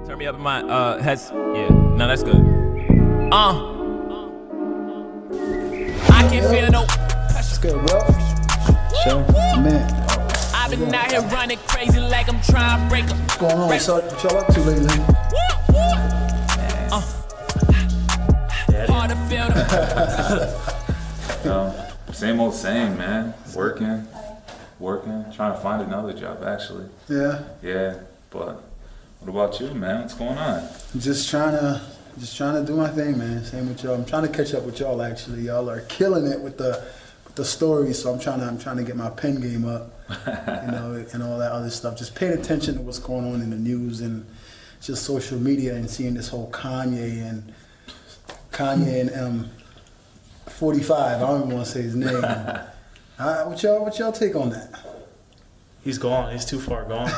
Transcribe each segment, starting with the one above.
Turn me up in my heads. Yeah, no, that's good. I can't feel no It's good, bro. Sure, man. I've been out here running crazy like I'm trying to break 'em. What's going on? So, what y'all up to lately? Hard to feel them. Same old same, man. Working, trying to find another job actually. Yeah. Yeah, but what about you, man? What's going on? Just trying to do my thing, man. Same with y'all. I'm trying to catch up with y'all. Actually, y'all are killing it with the stories. So I'm trying to get my pen game up, and all that other stuff. Just paying attention to what's going on in the news and just social media and seeing this whole Kanye and 45. I don't even want to say his name. What y'all take on that? He's gone. He's too far gone.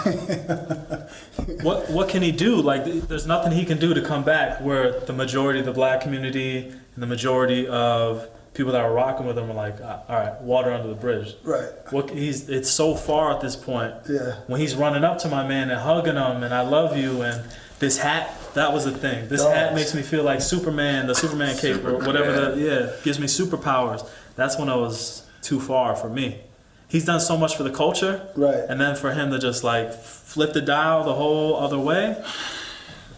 What can he do? Like, there's nothing he can do to come back. Where the majority of the black community and the majority of people that are rocking with him are like, all right, water under the bridge. Right. It's so far at this point. Yeah. When he's running up to my man and hugging him and I love you and this hat, that was the thing. This hat makes me feel like Superman, the Superman cape or whatever. Gives me superpowers. That's when it was too far for me. He's done so much for the culture, right? And then for him to just like flip the dial the whole other way,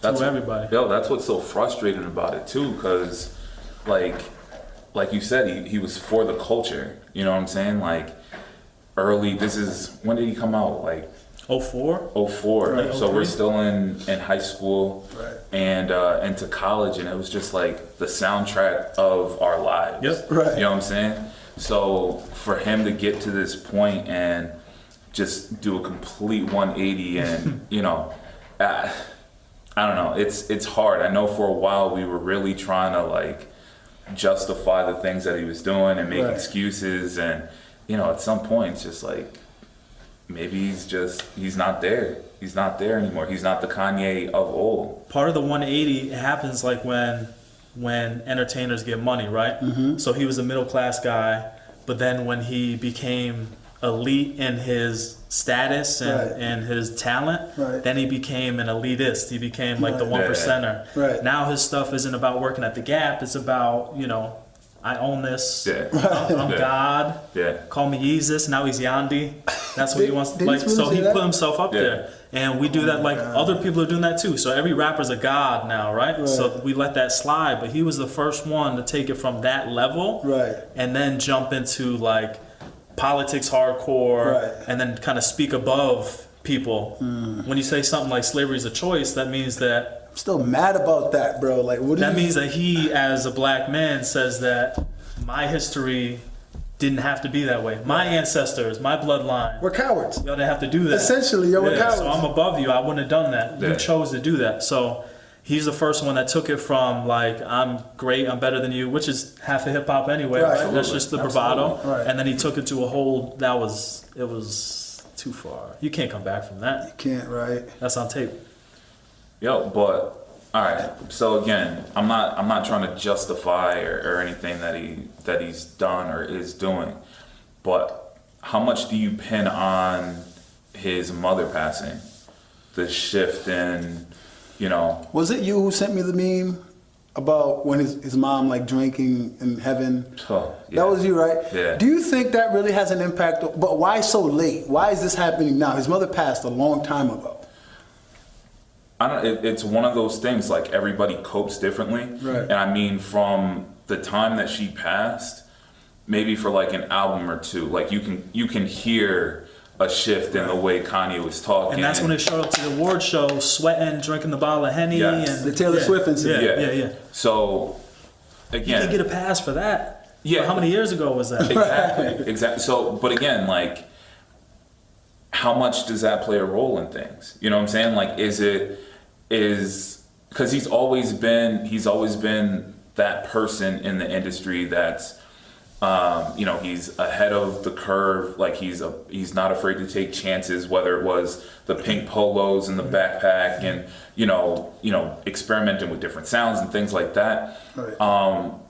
that's everybody. Yo, that's what's so frustrating about it too, because like you said, he was for the culture. You know what I'm saying? Like early. When did he come out? Like 04? 04. Right, so we're still in high school, right. And to college, and it was just like the soundtrack of our lives. Yep. Right. You know what I'm saying? So for him to get to this point and just do a complete 180 and, I don't know, it's hard. I know for a while we were really trying to like justify the things that he was doing and make excuses, and, at some point it's just like, maybe he's not there. He's not there anymore. He's not the Kanye of old. Part of the 180 happens like when entertainers get money, right? Mm-hmm. So he was a middle class guy, but then when he became elite in his status and his talent, then he became an elitist. He became like the one percenter. Right. Now his stuff isn't about working at the Gap. It's about, I own this. Yeah. I'm God. Yeah. Call me Jesus. Now he's Yandi. That's what he wants. Did he So he say that? put himself up there. And we do that, like other people are doing that too. So every rapper's a god now, right? So we let that slide. But he was the first one to take it from that level, and then jump into like politics hardcore, and then kind of speak above people. When you say something like slavery is a choice, that means that I'm still mad about that, bro. Like, that means that he, as a black man, says that my history didn't have to be that way. My ancestors, my bloodline. We're cowards. Y'all didn't have to do that. Essentially, we're cowards. So I'm above you. I wouldn't have done that. You chose to do that. So he's the first one that took it from like, I'm great, I'm better than you, which is half of hip hop anyway. Right? That's just the bravado. Right. And then he took it to a whole. It was too far. You can't come back from that. You can't, right? That's on tape. Yo, but all right. So again, I'm not trying to justify or anything that he's done or is doing, but how much do you pin on his mother passing, the shift in, Was it you who sent me the meme about when his mom like drinking in heaven? Oh, yeah. That was you, right? Yeah. Do you think that really has an impact? But why so late? Why is this happening now? His mother passed a long time ago. It's one of those things, like everybody copes differently. Right. And I mean, from the time that she passed, maybe for like an album or two, like you can hear a shift in the way Kanye was talking. And that's when it showed up to the award show, sweating, drinking the bottle of Henny. Yes. And The Taylor Swift incident. Yeah. So, You again, can get a pass for that. Yeah. But how many years ago was that? Exactly. So, but again, like, how much does that play a role in things? You know what I'm saying? Like, because he's always been that person in the industry that's, he's ahead of the curve. Like he's not afraid to take chances, whether it was the pink polos and the backpack and, experimenting with different sounds and things like that. Right.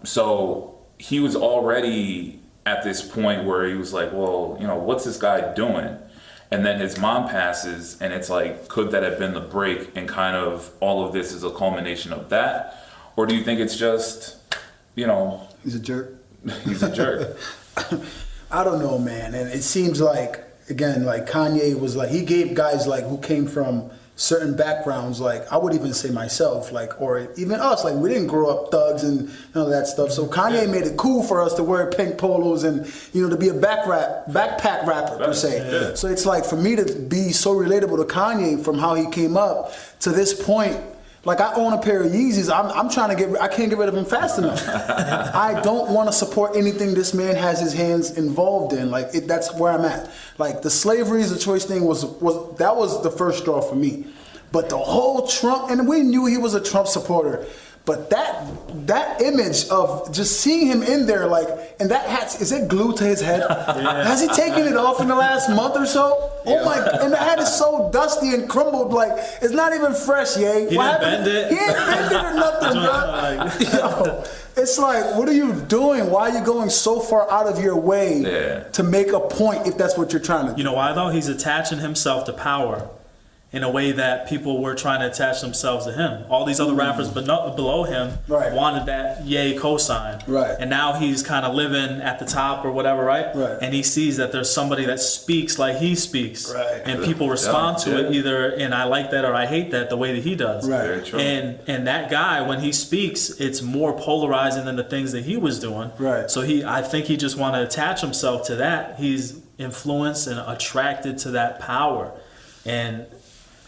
So he was already at this point where he was like, well, what's this guy doing? and then his mom passes, and it's like, could that have been the break, and kind of all of this is a culmination of that? Or do you think it's just, you know, he's a jerk? He's a jerk. I don't know, man. And it seems like, again, like Kanye was like, he gave guys like who came from certain backgrounds, like I would even say myself, like, or even us, like we didn't grow up thugs and none of that stuff. So Kanye made it cool for us to wear pink polos and, you know, to be a backpack rapper per se. Yeah. So it's like for me to be so relatable to Kanye from how he came up to this point. Like I own a pair of Yeezys. I'm trying to I can't get rid of them fast enough. I don't want to support anything this man has his hands involved in. Like that's where I'm at. Like the slavery is a choice thing was the first straw for me. But the whole Trump, and we knew he was a Trump supporter. But that image of just seeing him in there, like, and that hat, is it glued to his head? Yeah. Has he taken it off in the last month or so? Oh my, and the hat is so dusty and crumbled, like, it's not even fresh, yay. He didn't bend it? He ain't bend it or nothing, bro. Yo, it's like, what are you doing? Why are you going so far out of your way to make a point if that's what you're trying to do? You know why, though? He's attaching himself to power in a way that people were trying to attach themselves to him. All these other rappers below him wanted that yay cosign. Right. And now he's kind of living at the top or whatever, right? And he sees that there's somebody that speaks like he speaks. Right. And people respond to it either, and I like that or I hate that, the way that he does. Right. Very true. And that guy, when he speaks, it's more polarizing than the things that he was doing. Right. So I think he just want to attach himself to that. He's influenced and attracted to that power. And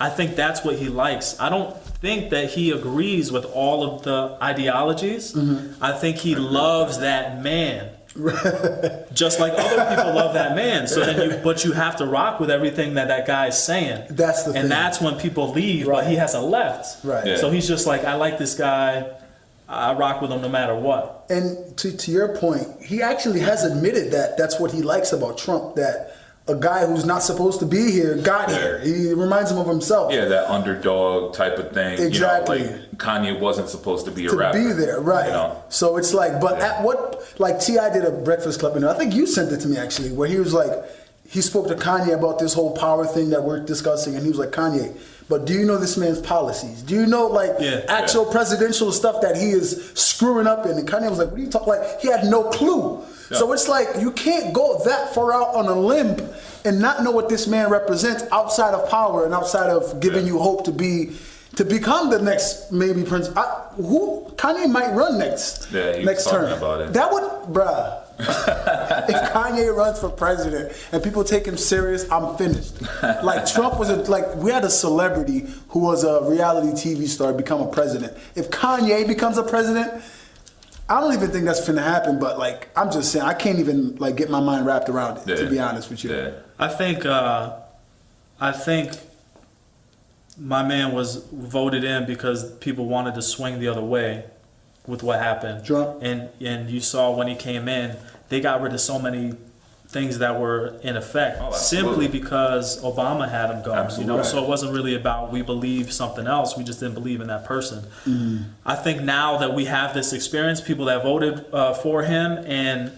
I think that's what he likes. I don't think that he agrees with all of the ideologies. Mm-hmm. I think he loves that man. Just like other people love that man. So then but you have to rock with everything that guy's saying. That's the thing. And that's when people leave, but he hasn't left. Right. Yeah. So he's just like, I like this guy. I rock with him no matter what. And to your point, he actually has admitted that that's what he likes about Trump, that a guy who's not supposed to be here got here. He reminds him of himself. Yeah, that underdog type of thing. Exactly. You know, like Kanye wasn't supposed to be a to rapper. be there, right? You know? So it's like, but at what, like T.I. did a Breakfast Club interview. I think you sent it to me actually, where he was like, he spoke to Kanye about this whole power thing that we're discussing, and he was like, Kanye, but do you know this man's policies? Do you know like actual presidential stuff that he is screwing up in? And Kanye was like, what are you talking? Like he had no clue. Yeah. So it's like you can't go that far out on a limb and not know what this man represents outside of power and outside of giving you hope to become the next maybe prince. Kanye might run next term. About it. That would, bruh. If Kanye runs for president and people take him serious, I'm finished. Like Trump was we had a celebrity who was a reality TV star become a president. If Kanye becomes a president, I don't even think that's finna happen, but like I'm just saying, I can't even like get my mind wrapped around it, to be honest with you. Yeah. I think my man was voted in because people wanted to swing the other way with what happened. Trump. And you saw when he came in, they got rid of so many things that were in effect simply because Obama had him going. Absolutely. You know, so it wasn't really about we believe something else. We just didn't believe in that person. I think now that we have this experience, people that voted for him and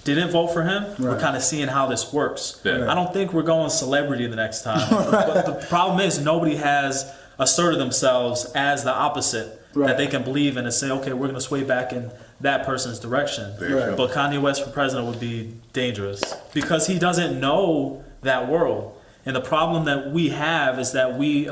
didn't vote for him, we're kind of seeing how this works. I don't think we're going celebrity the next time. But the problem is nobody has asserted themselves as the opposite that they can believe in and say, okay, we're going to sway back in that person's direction. But Kanye West for president would be dangerous because he doesn't know that world. And the problem that we have is that we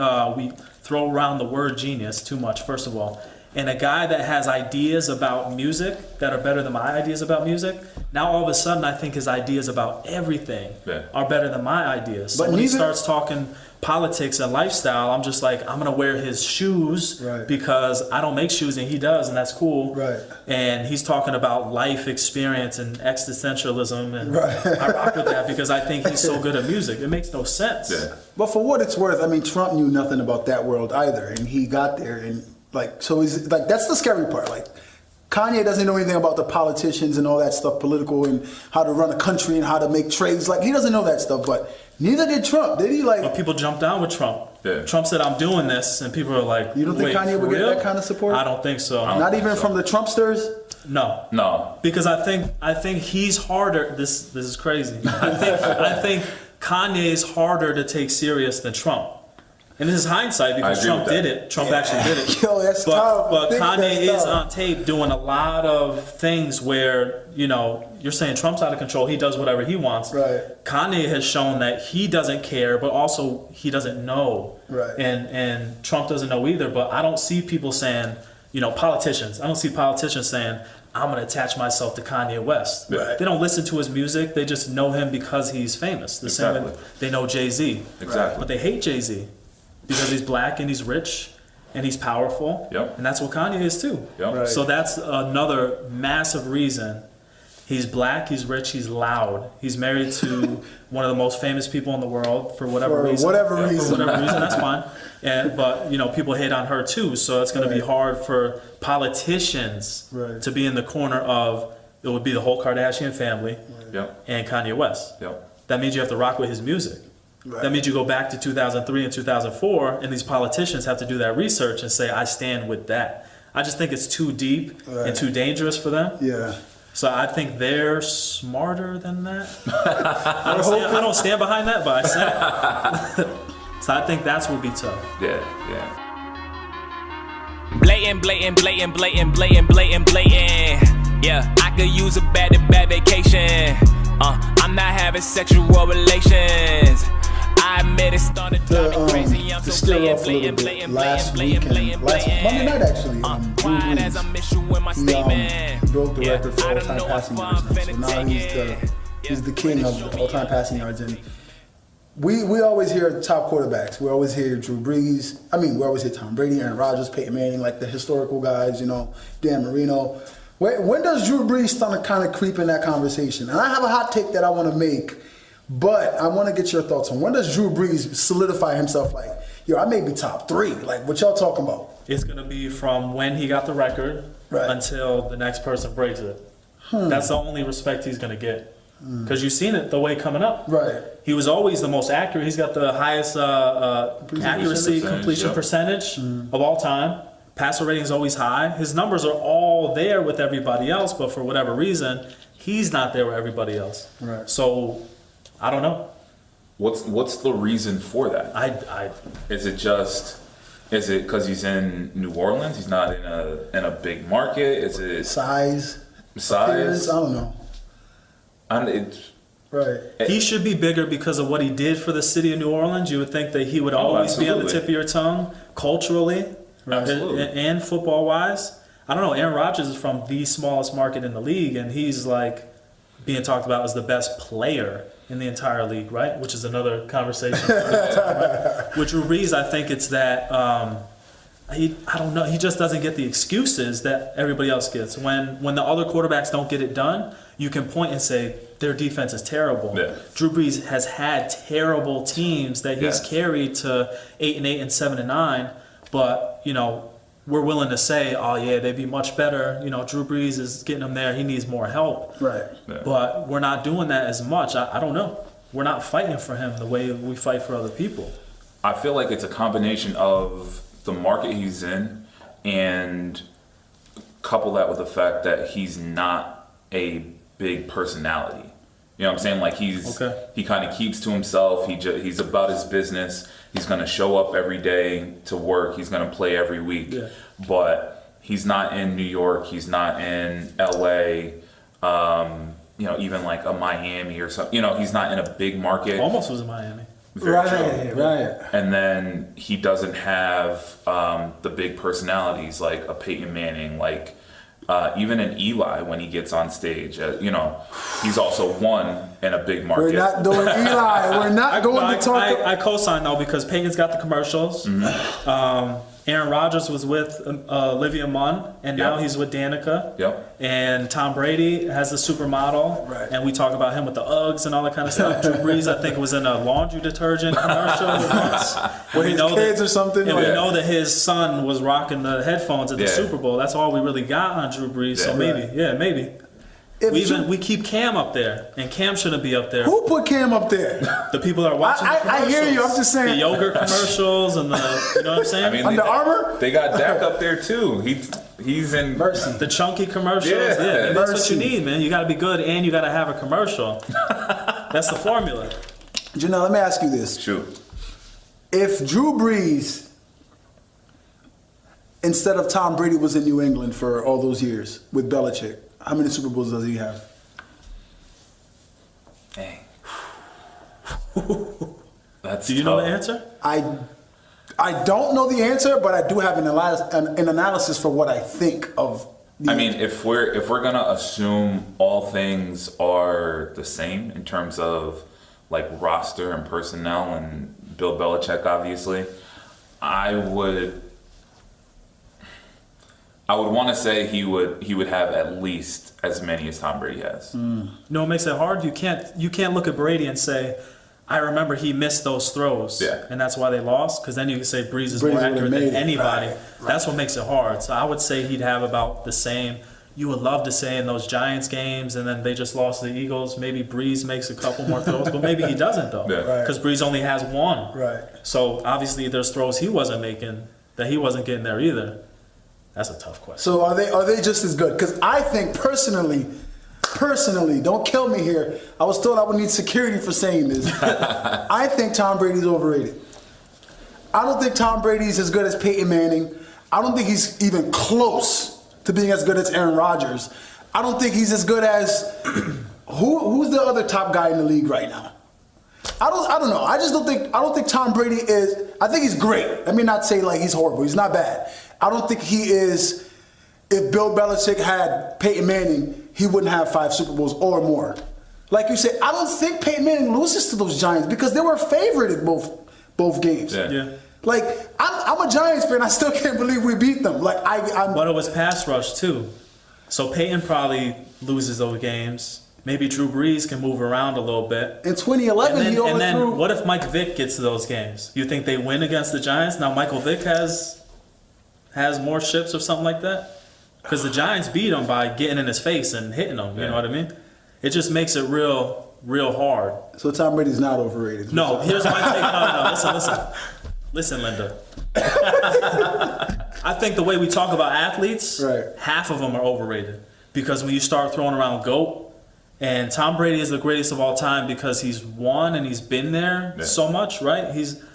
throw around the word genius too much, first of all. And a guy that has ideas about music that are better than my ideas about music, now all of a sudden I think his ideas about everything are better than my ideas. So when he starts talking politics and lifestyle, I'm just like, I'm going to wear his shoes because I don't make shoes and he does, and that's cool. And he's talking about life experience and existentialism, and I rock with that because I think he's so good at music. It makes no sense. But for what it's worth, I mean, Trump knew nothing about that world either, and he got there, and like, so he's like, that's the scary part. Like, Kanye doesn't know anything about the politicians and all that stuff, political, and how to run a country and how to make trades. Like, he doesn't know that stuff, but neither did Trump, did he? Like, but people jumped down with Trump. Trump said, I'm doing this, and people are like, you don't think Kanye would get that kind of support? I don't think so. Not even from the Trumpsters? No. Because I think he's harder. This is crazy. I think Kanye's harder to take serious than Trump. And this is hindsight because Trump did it. Trump actually did it. Yo, that's tough. But Kanye is on tape doing a lot of things where, you're saying Trump's out of control. He does whatever he wants. Right. Kanye has shown that he doesn't care, but also he doesn't know. Right. And Trump doesn't know either. But I don't see people saying, politicians. I don't see politicians saying, I'm going to attach myself to Kanye West. Right. They don't listen to his music. They just know him because he's famous. The same way they know Jay-Z. Exactly. But they hate Jay-Z. Because he's black and he's rich and he's powerful. Yep. And that's what Kanye is too. Yep. Right. So that's another massive reason. He's black, he's rich, he's loud. He's married to one of the most famous people in the world for whatever reason. For whatever reason, that's fine. But people hate on her too. So it's going to be hard for politicians to be in the corner of, it would be the whole Kardashian family and Kanye West. Yep. That means you have to rock with his music. Right. That means you go back to 2003 and 2004, and these politicians have to do that research and say, I stand with that. I just think it's too deep and too dangerous for them. Yeah. So I think they're smarter than that. I don't stand behind that, but I say it. So I think that's what would be tough. Yeah. Blatant, blatant, blatant, blatant, blatant, blatant, blatant. Yeah, I could use a bad vacation. I'm not having sexual relations. I admit it started driving crazy. I'm so blatant, blatant, blatant, blatant, blatant, blatant, blatant. Monday night actually. Quiet as I'm issuing my statement. He broke the record for I all-time don't know passing if yards. I'm So now finna he's the king of all-time passing yards. And we always hear the top quarterbacks. We always hear Drew Brees. We always hear Tom Brady, Aaron Rodgers, Peyton Manning, like the historical guys. Dan Marino. When does Drew Brees start to kind of creep in that conversation? And I have a hot take that I want to make, but I want to get your thoughts on when does Drew Brees solidify himself like, I may be top 3. Like, what y'all talking about? It's going to be from when he got the record until the next person breaks it. That's the only respect he's going to get. Because you've seen it the way coming up. Right. He was always the most accurate. He's got the highest accuracy, completion percentage of all time. Passer rating is always high. His numbers are all there with everybody else, but for whatever reason, he's not there with everybody else. Right. So, I don't know. What's the reason for that? Is it because he's in New Orleans? He's not in a big market? Is it size? Appearance? I don't know. Right. He should be bigger because of what he did for the city of New Orleans. You would think that he would always be on the tip of your tongue culturally and football wise. I don't know. Aaron Rodgers is from the smallest market in the league, and he's like being talked about as the best player in the entire league, right? Which is another conversation. With Drew Brees, I think it's that I don't know. He just doesn't get the excuses that everybody else gets. When the other quarterbacks don't get it done, you can point and say their defense is terrible. Yeah. Drew Brees has had terrible teams that he's carried to 8-8 and 7-9, but we're willing to say, oh yeah, they'd be much better. Drew Brees is getting them there. He needs more help. Right. Yeah. But we're not doing that as much. I don't know. We're not fighting for him the way we fight for other people. I feel like it's a combination of the market he's in and couple that with the fact that he's not a big personality. You know what I'm saying? Like he kind of keeps to himself. He's about his business. He's going to show up every day to work. He's going to play every week. Yeah. But he's not in New York. He's not in LA. Even like a Miami or something. He's not in a big market. Almost was in Miami. Right. And then he doesn't have the big personalities like a Peyton Manning, like even an Eli when he gets on stage. He's also won in a big market. We're not doing Eli. We're not going to talk. I co-sign though because Peyton's got the commercials. Mm-hmm. Aaron Rodgers was with Olivia Munn, and now he's with Danica. Yep. And Tom Brady has the supermodel, and we talk about him with the Uggs and all that kind of stuff. Drew Brees, I think, was in a laundry detergent commercial once. With his kids or something. And we know that his son was rocking the headphones at the Super Bowl. That's all we really got on Drew Brees. So maybe. We keep Cam up there, and Cam shouldn't be up there. Who put Cam up there? The people that are watching. I hear you. I'm just saying the yogurt commercials and you know what I'm saying. Under Armour. They got Dak up there too. He's in Mercy. The chunky commercials. Yeah, that's what you need, man. You got to be good, and you got to have a commercial. That's the formula. Johnell, let me ask you this. Shoot. If Drew Brees, instead of Tom Brady, was in New England for all those years with Belichick, how many Super Bowls does he have? Dang. That's Do you know the answer? I don't know the answer, but I do have an analysis for what I think of. I mean, if we're gonna assume all things are the same in terms of like roster and personnel and Bill Belichick, obviously, I would want to say he would have at least as many as Tom Brady has. No, it makes it hard. You can't look at Brady and say, I remember he missed those throws, and that's why they lost. Because then you can say Brees is more accurate than anybody. Right. That's what makes it hard. So I would say he'd have about the same. You would love to say in those Giants games, and then they just lost to the Eagles. Maybe Brees makes a couple more throws, but maybe he doesn't though, because Brees only has one. Right. So obviously there's throws he wasn't making that he wasn't getting there either. That's a tough question. So are they just as good? Because I think personally, don't kill me here. I was told I would need security for saying this. I think Tom Brady's overrated. I don't think Tom Brady's as good as Peyton Manning. I don't think he's even close to being as good as Aaron Rodgers. I don't think he's as good as who's the other top guy in the league right now? I don't know. I don't think Tom Brady is. I think he's great. Let me not say like he's horrible. He's not bad. I don't think he is. If Bill Belichick had Peyton Manning, he wouldn't have 5 Super Bowls or more. Like you said, I don't think Peyton Manning loses to those Giants because they were favored in both games. Yeah. Like I'm a Giants fan. I still can't believe we beat them. Like I'm. But it was pass rush too, so Peyton probably loses those games. Maybe Drew Brees can move around a little bit. In 2011, he overthrew. And then what if Mike Vick gets to those games? You think they win against the Giants? Now Michael Vick has more ships or something like that. Because the Giants beat him by getting in his face and hitting him. You know what I mean? It just makes it real hard. So Tom Brady's not overrated. No, here's my take. No, listen, Linda. I think the way we talk about athletes, half of them are overrated. Because when you start throwing around GOAT, and Tom Brady is the greatest of all time because he's won and he's been there so much, right?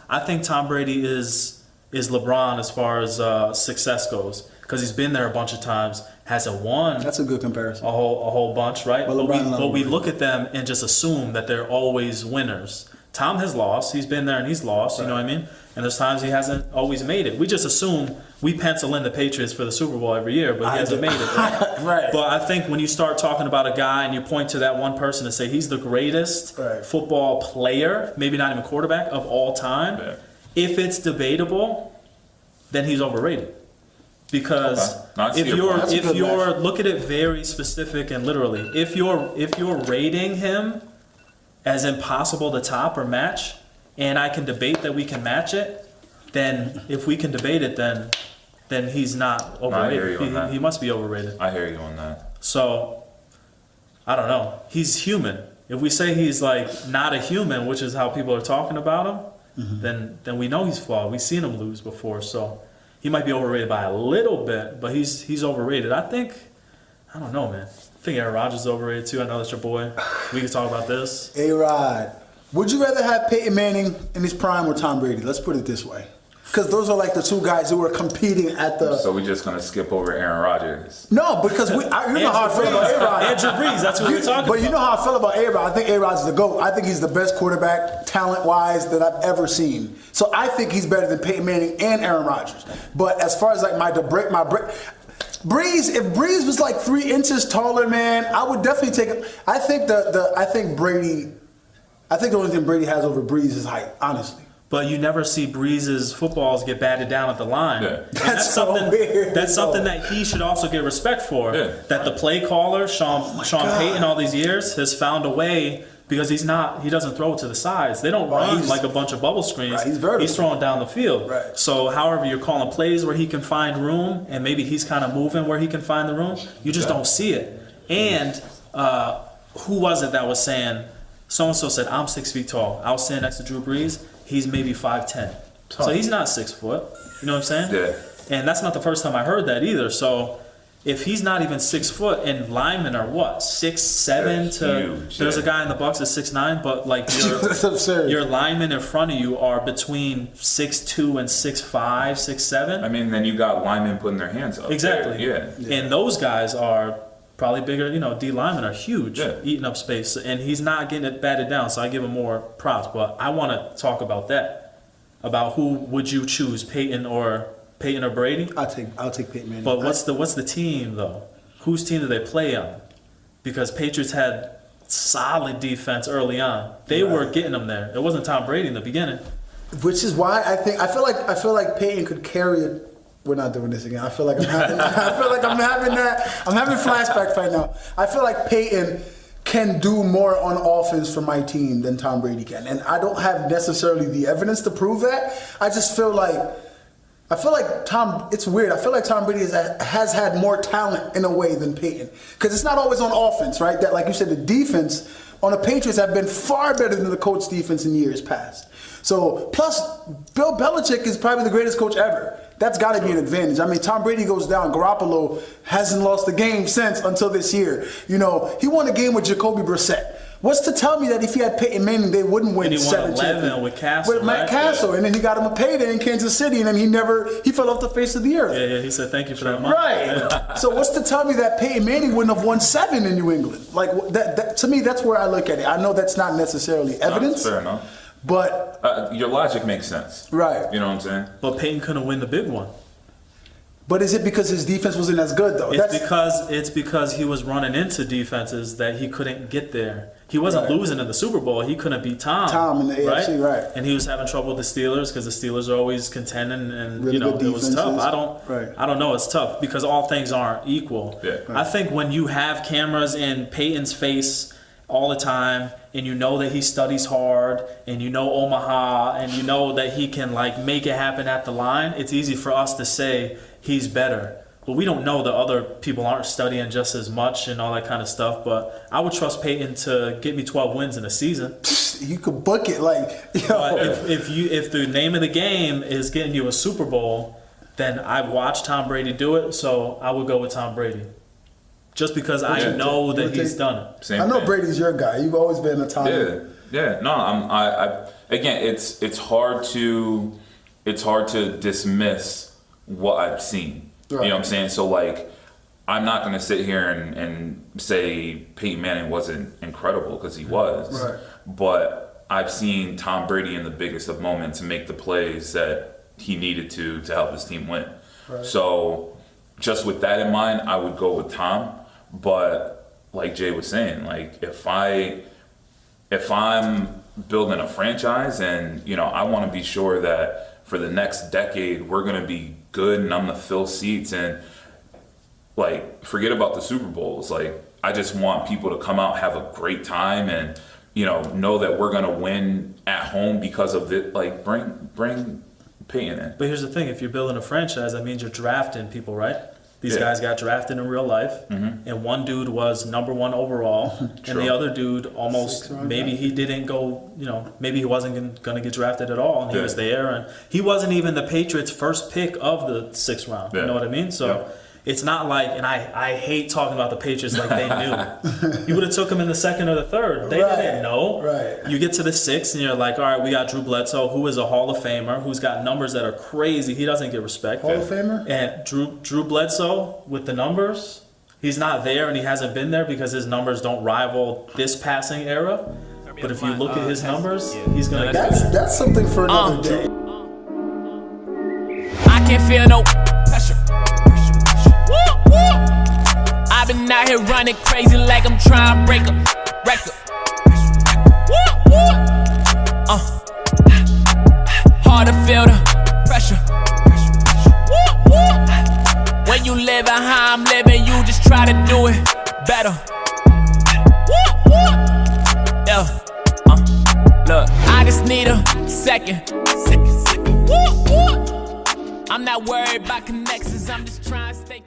I think Tom Brady is LeBron as far as success goes. Because he's been there a bunch of times, hasn't won. That's a good comparison. A whole bunch, right? But we look at them and just assume that they're always winners. Tom has lost. He's been there and he's lost. You know what I mean? And there's times he hasn't always made it. We just assume we pencil in the Patriots for the Super Bowl every year, but he hasn't made it. Right? But I think when you start talking about a guy and you point to that one person and say he's the greatest football player, maybe not even quarterback of all time, if it's debatable, then he's overrated. Because if you're look at it very specific and literally, if you're rating him as impossible to top or match, and I can debate that we can match it, then if we can debate it, then he's not overrated. He must be overrated. I hear you on that. So I don't know. He's human. If we say he's like not a human, which is how people are talking about him, then we know he's flawed. We've seen him lose before, so. He might be overrated by a little bit, but he's overrated. I don't know, man. I think Aaron Rodgers is overrated too. I know that's your boy. We can talk about this. A-Rod. Would you rather have Peyton Manning in his prime or Tom Brady? Let's put it this way. Because those are like the two guys who were competing at the... So we're just going to skip over Aaron Rodgers? No, because you know how I feel about A-Rod. Andrew Brees, that's what we're talking about. But you know how I feel about A-Rod. I think A-Rod's the GOAT. I think he's the best quarterback, talent-wise, that I've ever seen. So I think he's better than Peyton Manning and Aaron Rodgers. But as far as like Brees, if Brees was like 3 inches taller, man, I would definitely take him. I think the only thing Brady has over Brees is height, honestly. But you never see Brees' footballs get batted down at the line. Yeah. That's something weird. That's something that he should also get respect for. Yeah. That the play caller, Sean Payton, all these years, has found a way because he doesn't throw to the sides. They don't run like a bunch of bubble screens. Right, he's vertical. He's throwing down the field. Right. So however you're calling plays where he can find room, and maybe he's kind of moving where he can find the room, you just don't see it. And who was it that was saying, so-and-so said, I'm 6 feet tall. I was standing next to Drew Brees. He's maybe 5'10". So he's not 6 foot. You know what I'm saying? Yeah. And that's not the first time I heard that either. So if he's not even 6 foot, and linemen are what, 6'7" to huge, there's a guy in the Bucks that's 6'9", but like That's absurd. your linemen in front of you are between 6'2" and 6'5", 6'7". I mean, then you got linemen putting their hands up. Exactly. There. Yeah. And those guys are probably bigger. D linemen are huge, eating up space, and he's not getting it batted down. So I give him more props. But I want to talk about that. About who would you choose, Peyton or Brady? I'll take Peyton Manning. But what's the team though? Whose team do they play on? Because Patriots had solid defense early on. They were getting them there. It wasn't Tom Brady in the beginning. Which is why I feel like Peyton could carry it. We're not doing this again. I feel like I'm having I'm having flashbacks right now. I feel like Peyton can do more on offense for my team than Tom Brady can. And I don't have necessarily the evidence to prove that. I just feel like it's weird. I feel like Tom Brady has had more talent in a way than Peyton. Because it's not always on offense, right? That, like you said, the defense on the Patriots have been far better than the Colts defense in years past. So, plus, Bill Belichick is probably the greatest coach ever. That's got to be an advantage. I mean, Tom Brady goes down. Garoppolo hasn't lost a game since until this year. He won a game with Jacoby Brissett. What's to tell me that if he had Peyton Manning, they wouldn't win 7 11 with Castle. With Matt Castle, and then he got him a payday in Kansas City, and then he fell off the face of the earth. Yeah, he said thank you for that money. Right. Yeah. So what's to tell me that Peyton Manning wouldn't have won 7 in New England? Like that to me, that's where I look at it. I know that's not necessarily evidence. Fair enough. But your logic makes sense. Right. You know what I'm saying? But Peyton couldn't win the big one. But is it because his defense wasn't as good though? It's because he was running into defenses that he couldn't get there. He wasn't losing in the Super Bowl. He couldn't beat Tom in the AFC, right? And he was having trouble with the Steelers because the Steelers are always contending, and really it was tough. I don't know. It's tough because all things aren't equal. Yeah. I think when you have cameras in Peyton's face all the time, and you know that he studies hard, and you know Omaha, and you know that he can make it happen at the line, it's easy for us to say he's better. But we don't know that other people aren't studying just as much and all that kind of stuff. But I would trust Peyton to get me 12 wins in a season. You could book it But if the name of the game is getting you a Super Bowl, then I've watched Tom Brady do it, so I would go with Tom Brady. Just because I know that he's done it. Same I know thing. Brady's your guy. You've always been a Tom. Yeah. No, I again, it's hard to dismiss what I've seen. Right. You know what I'm saying? So I'm not going to sit here and say Peyton Manning wasn't incredible, because he was. Right. But I've seen Tom Brady in the biggest of moments make the plays that he needed to help his team win. Right. So just with that in mind, I would go with Tom. But like Jay was saying, if I'm building a franchise and I want to be sure that for the next decade we're going to be good and I'm gonna fill seats and forget about the Super Bowls. I just want people to come out, have a great time, and know that we're gonna win at home because of it. Bring Peyton in. But here's the thing: if you're building a franchise, that means you're drafting people, right? These guys got drafted in real life, and one dude was #1 overall, and the other dude almost maybe he didn't go. Maybe he wasn't going to get drafted at all, and he was there, and he wasn't even the Patriots' first pick of the 6th round. You know what I mean? So it's not and I hate talking about the Patriots like they knew. You would have took him in the 2nd or the 3rd. They didn't know. Right. You get to the 6th, and you're like, all right, we got Drew Bledsoe, who is a Hall of Famer, who's got numbers that are crazy. He doesn't get respect. Hall of Famer? And Drew Bledsoe, with the numbers, he's not there, and he hasn't been there because his numbers don't rival this passing era. But if you look at his numbers, he's going to get there. That's something for another day. I can't feel no pressure. I've been out here running crazy like I'm trying to break a record. Hard to feel the pressure. When you living how I'm living, you just try to do it better. Yeah. Look, I just need a second. I'm not worried about connections, I'm just trying to stay